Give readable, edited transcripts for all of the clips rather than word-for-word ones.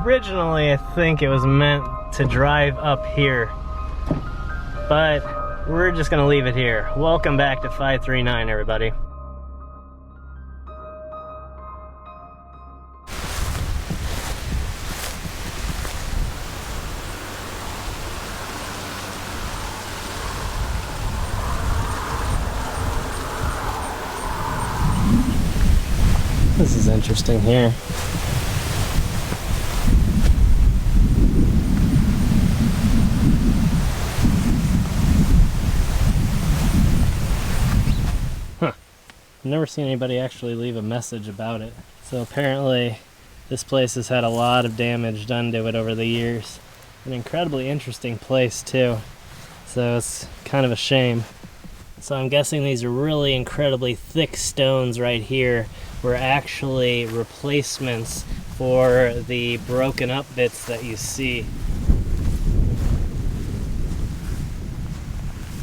originally I think it was meant to drive up here, but we're just gonna leave it here. Welcome back to 539, everybody. This is interesting here. Huh. I've never seen anybody actually leave a message about it. So apparently this place has had a lot of damage done to it over the years. An incredibly interesting place too. So it's kind of a shame. So I'm guessing these are really incredibly thick stones right here were actually replacements for the broken up bits that you see.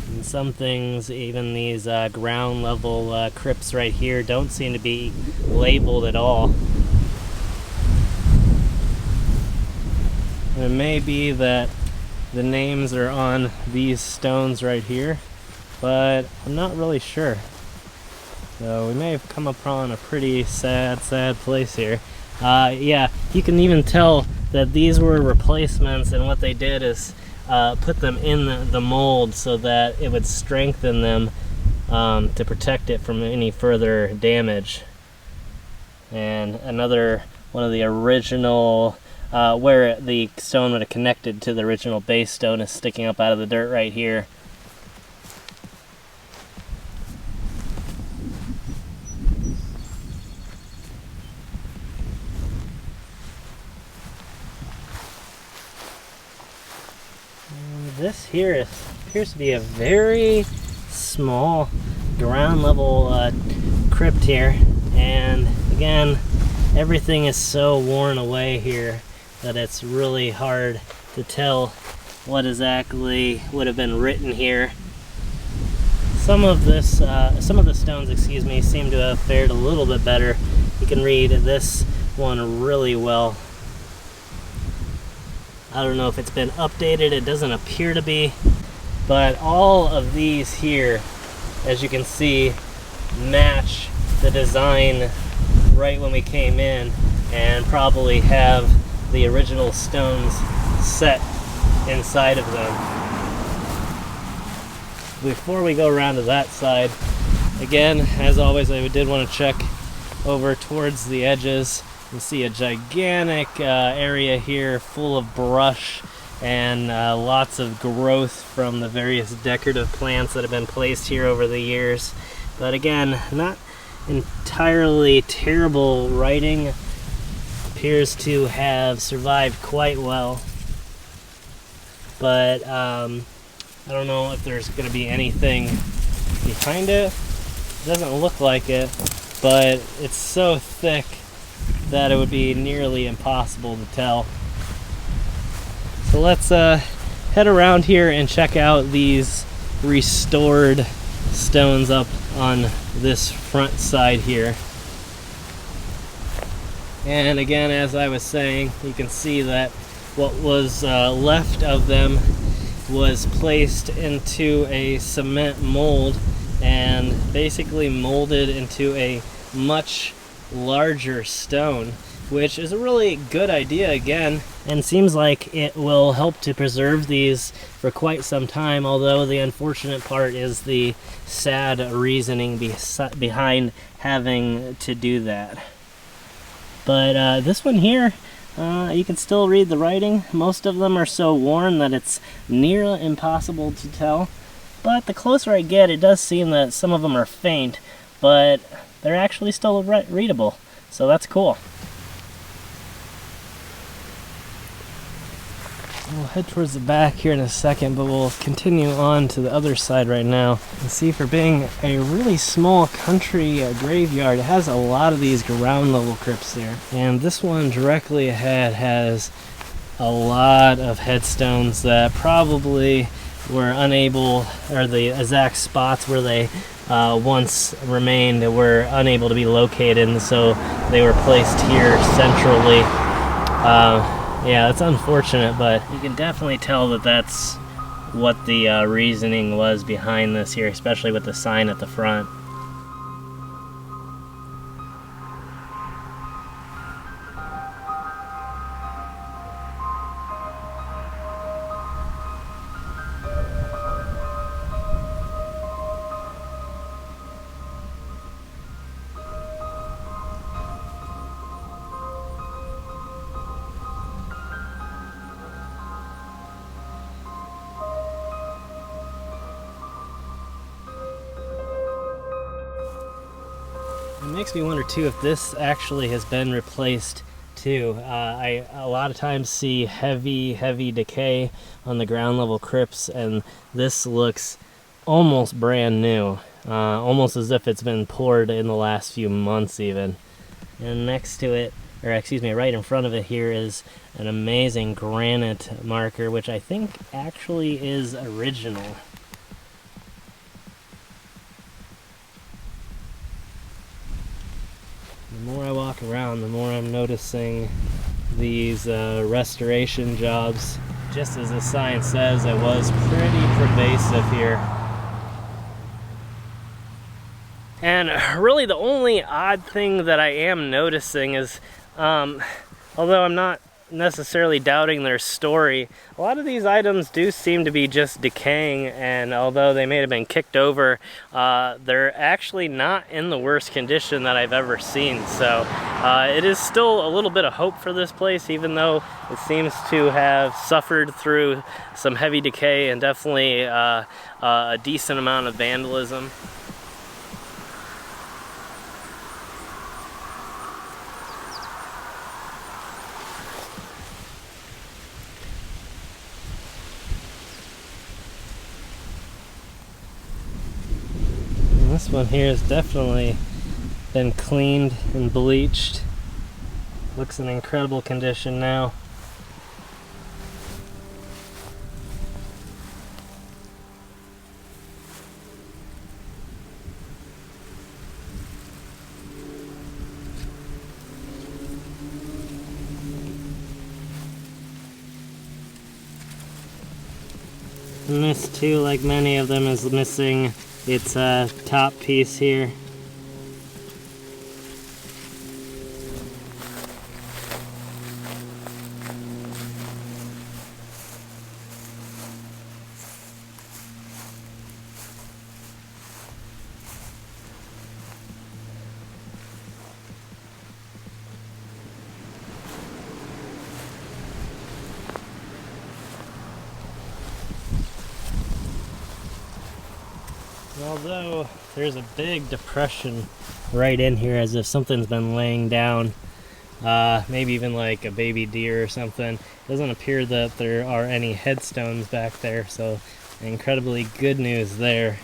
And some things, even these ground level crypts right here, don't seem to be labeled at all. And it may be that the names are on these stones right here, but I'm not really sure. So we may have come upon a pretty sad place here. Yeah, you can even tell that these were replacements, and what they did is put them in the mold so that it would strengthen them to protect it from any further damage. And another one of the original, where the stone would have connected to the original base stone, is sticking up out of the dirt right here. This here appears to be a very small ground level crypt here, and again, everything is so worn away here that it's really hard to tell what exactly would have been written here. Some of the stones, excuse me, seem to have fared a little bit better. You can read this one really well. I don't know if it's been updated, it doesn't appear to be, but all of these here, as you can see, match the design right when we came in, and probably have the original stones set inside of them. Before we go around to that side, again, as always, I did want to check over towards the edges. You see a gigantic area here full of brush and lots of growth from the various decorative plants that have been placed here over the years. But again, not entirely terrible writing. Appears to have survived quite well. But I don't know if there's going to be anything behind it. It doesn't look like it, but it's so thick that it would be nearly impossible to tell. So let's head around here and check out these restored stones up on this front side here. And again, as I was saying, you can see that what was left of them was placed into a cement mold and basically molded into a much larger stone, which is a really good idea again, and seems like it will help to preserve these for quite some time, although the unfortunate part is the sad reasoning behind having to do that. But this one here, you can still read the writing. Most of them are so worn that it's near impossible to tell, but the closer I get, it does seem that some of them are faint, but they're actually still readable, so that's cool. We'll head towards the back here in a second, but we'll continue on to the other side right now. You see, for being a really small country graveyard, it has a lot of these ground level crypts there. And this one directly ahead has a lot of headstones that probably were unable, or the exact spots where they once remained were unable to be located, and so they were placed here centrally. Yeah, it's unfortunate, but you can definitely tell that that's what the reasoning was behind this here, especially with the sign at the front. It makes me wonder too if this actually has been replaced too. I a lot of times see heavy decay on the ground level crypts, and this looks almost brand new, almost as if it's been poured in the last few months even. And next to it, or excuse me, right in front of it here is an amazing granite marker, which I think actually is original. The more I walk around, the more I'm noticing these restoration jobs. Just as the sign says, it was pretty pervasive here. And really the only odd thing that I am noticing is, although I'm not necessarily doubting their story, a lot of these items do seem to be just decaying, and although they may have been kicked over, they're actually not in the worst condition that I've ever seen. So it is still a little bit of hope for this place, even though it seems to have suffered through some heavy decay and definitely a decent amount of vandalism. This one here has definitely been cleaned and bleached. Looks in incredible condition now. And this too, like many of them, is missing its top piece here. Although there's a big depression right in here, as if something's been laying down, maybe even like a baby deer or something. It doesn't appear that there are any headstones back there, so incredibly good news there.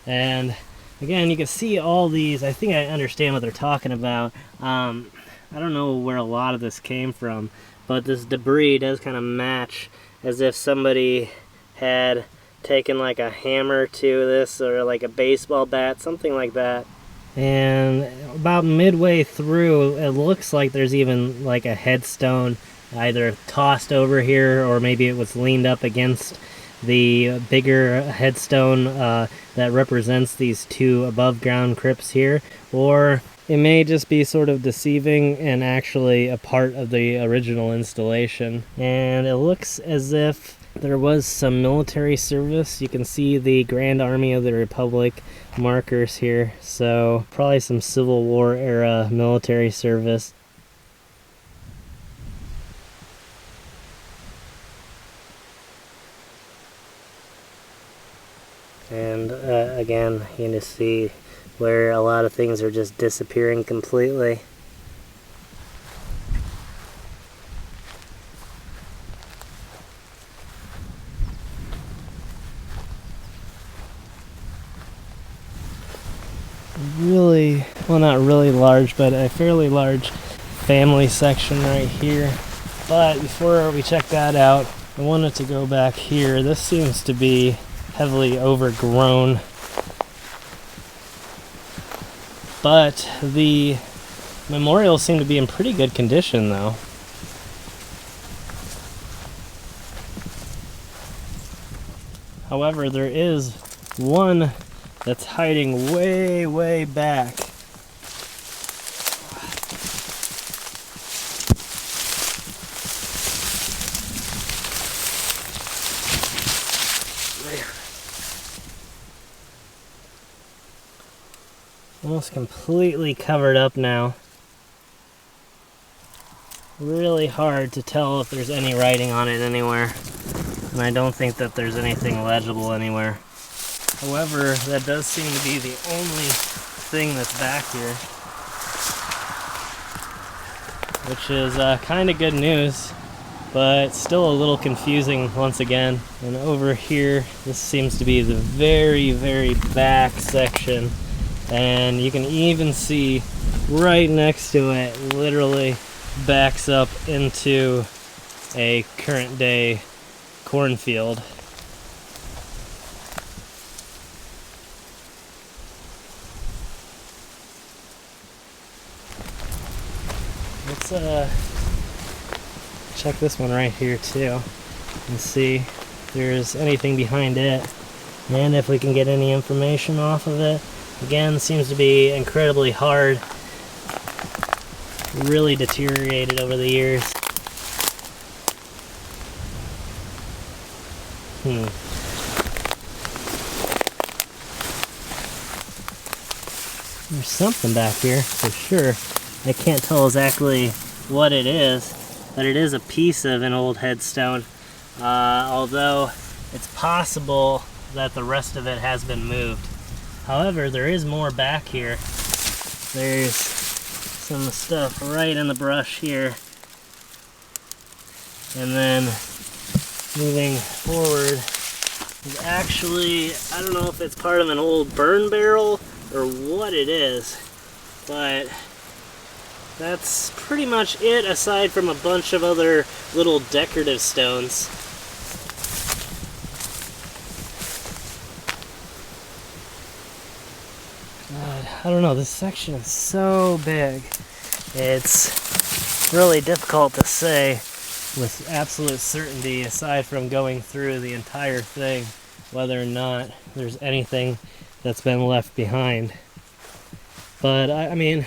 And again, you can see all these. I think I understand what they're talking about. I don't know where a lot of this came from, but this debris does kind of match as if somebody had taken like a hammer to this, or like a baseball bat, something like that. And about midway through, it looks like there's even like a headstone either tossed over here, or maybe it was leaned up against the bigger headstone that represents these two above ground crypts here. Or it may just be sort of deceiving and actually a part of the original installation. And it looks as if there was some military service. You can see the Grand Army of the Republic markers here, so probably some Civil War era military service. And again, you can just see where a lot of things are just disappearing completely. Really, well, not really large, but a fairly large family section right here. But before we check that out, I wanted to go back here. This seems to be heavily overgrown, but the memorials seem to be in pretty good condition though. However, there is one that's hiding way, way back. Almost completely covered up now. Really hard to tell if there's any writing on it anywhere. And I don't think that there's anything legible anywhere. However, that does seem to be the only thing that's back here. Which is kind of good news, but still a little confusing once again. And over here, this seems to be the very, very back section. And you can even see right next to it, literally backs up into a current day cornfield. Let's check this one right here too and see if there's anything behind it and if we can get any information off of it. Again, seems to be incredibly hard. Really deteriorated over the years. There's something back here for sure. I can't tell exactly what it is, but it is a piece of an old headstone. Although it's possible that the rest of it has been moved. However, there is more back here. There's some stuff right in the brush here. And then moving forward is actually, I don't know if it's part of an old burn barrel or what it is, but that's pretty much it aside from a bunch of other little decorative stones. I don't know, this section is so big. It's really difficult to say with absolute certainty, aside from going through the entire thing, whether or not there's anything that's been left behind. But I mean,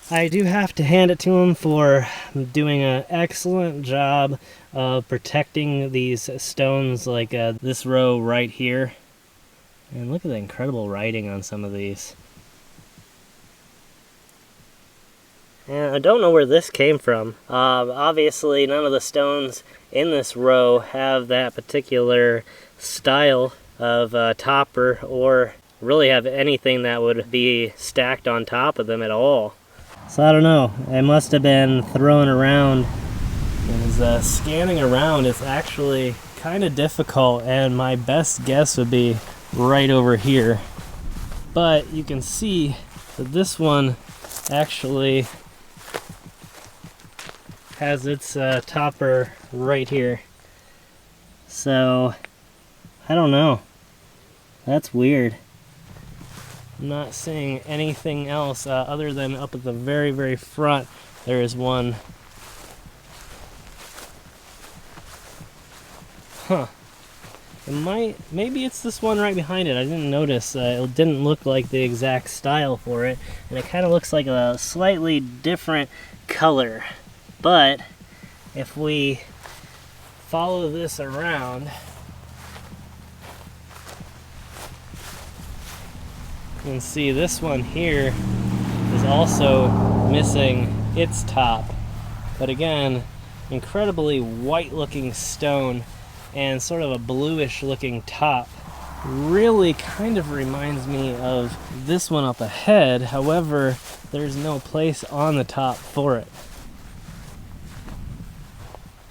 I do have to hand it to him for doing an excellent job of protecting these stones, like this row right here. And look at the incredible writing on some of these. And I don't know where this came from. Obviously, none of the stones in this row have that particular style of topper, or really have anything that would be stacked on top of them at all. So I don't know. It must have been thrown around. As scanning around, it's actually kind of difficult, and my best guess would be right over here. But you can see that this one actually has its topper right here. So I don't know. That's weird. I'm not seeing anything else other than up at the very, very front. There is one. Huh. Maybe it's this one right behind it. I didn't notice. It didn't look like the exact style for it, and it kind of looks like a slightly different color. But if we follow this around, you can see this one here is also missing its top. But again, incredibly white looking stone and sort of a bluish looking top. Really kind of reminds me of this one up ahead. However, there's no place on the top for it.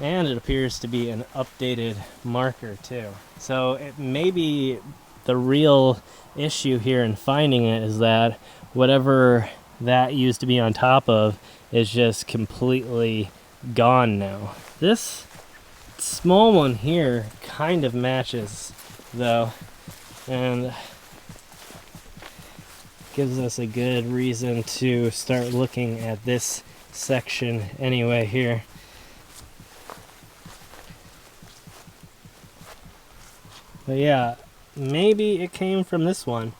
And it appears to be an updated marker too. So it may be the real issue here in finding it is that whatever that used to be on top of is just completely gone now. This small one here kind of matches though, and gives us a good reason to start looking at this section anyway here. But yeah, maybe it came from this one.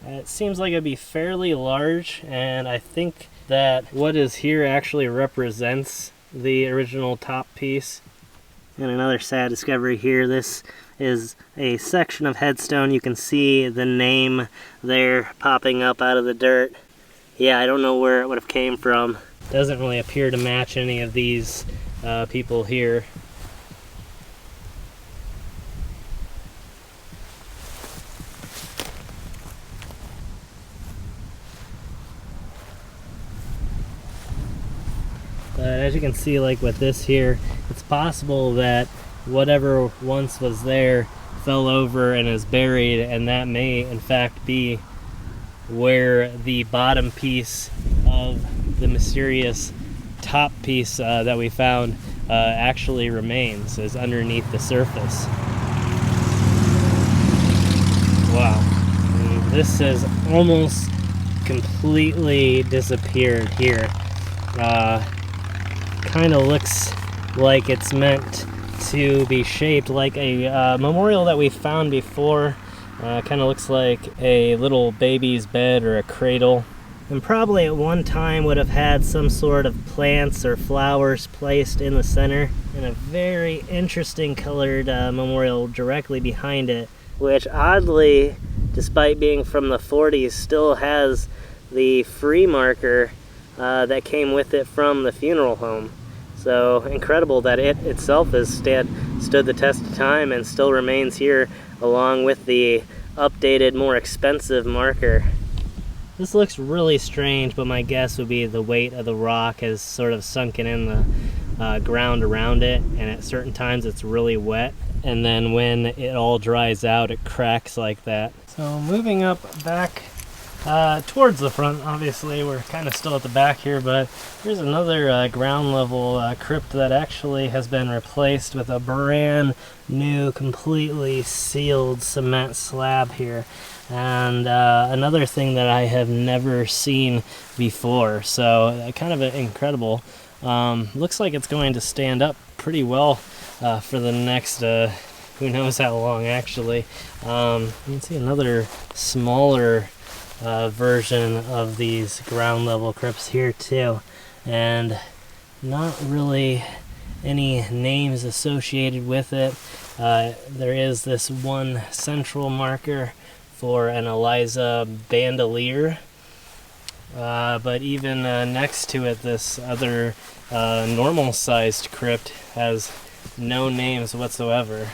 It seems like it'd be fairly large, and I think that what is here actually represents the original top piece. And another sad discovery here, this is a section of headstone. You can see the name there popping up out of the dirt. Yeah, I don't know where it would have came from. Doesn't really appear to match any of these people here. But as you can see, like with this here, it's possible that whatever once was there fell over and is buried, and that may in fact be where the bottom piece of the mysterious top piece that we found actually remains, is underneath the surface. Wow. And this has almost completely disappeared here. Kind of looks like it's meant to be shaped like a memorial that we found before. Kind of looks like a little baby's bed or a cradle, and probably at one time would have had some sort of plants or flowers placed in the center, and a very interesting colored memorial directly behind it, which oddly, despite being from the 40s, still has the free marker that came with it from the funeral home. So incredible that it itself has stood the test of time and still remains here, along with the updated, more expensive marker. This looks really strange, but my guess would be the weight of the rock has sort of sunken in the ground around it, and at certain times it's really wet, and then when it all dries out it cracks like that. So moving up back towards the front, obviously we're kind of still at the back here, but here's another ground level crypt that actually has been replaced with a brand new, completely sealed cement slab here. And another thing that I have never seen before, so kind of incredible. Looks like it's going to stand up pretty well for the next who knows how long actually. You can see another smaller version of these ground level crypts here too, and not really any names associated with it. There is this one central marker for an Eliza Bandelier, but even next to it, this other normal sized crypt has no names whatsoever.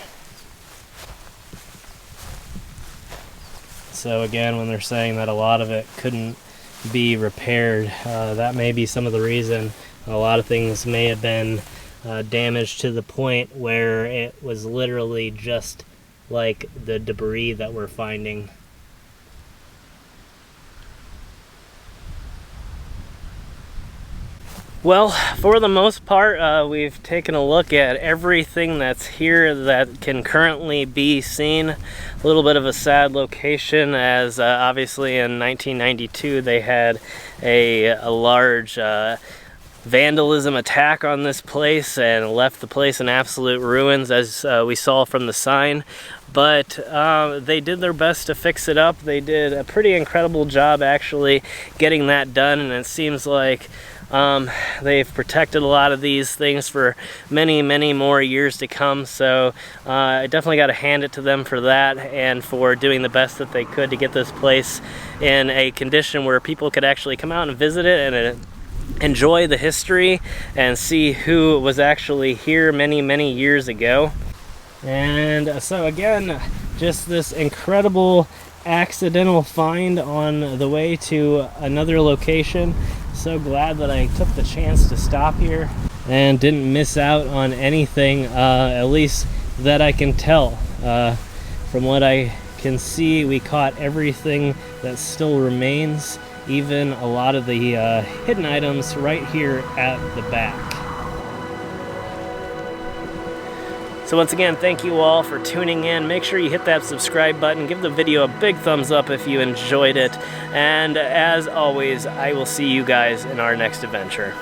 So again, when they're saying that a lot of it couldn't be repaired, that may be some of the reason. A lot of things may have been damaged to the point where it was literally just like the debris that we're finding. Well, for the most part, we've taken a look at everything that's here that can currently be seen. A little bit of a sad location, as obviously in 1992 they had a large vandalism attack on this place and left the place in absolute ruins, as we saw from the sign. But they did their best to fix it up. They did a pretty incredible job actually getting that done, and it seems like they've protected a lot of these things for many, many more years to come. So I definitely got to hand it to them for that, and for doing the best that they could to get this place in a condition where people could actually come out and visit it and enjoy the history and see who was actually here many, many years ago. And so again, just this incredible accidental find on the way to another location. So glad that I took the chance to stop here and didn't miss out on anything, at least that I can tell. From what I can see, we caught everything that still remains, even a lot of the hidden items right here at the back. So once again, thank you all for tuning in. Make sure you hit that subscribe button. Give the video a big thumbs up if you enjoyed it. And as always, I will see you guys in our next adventure.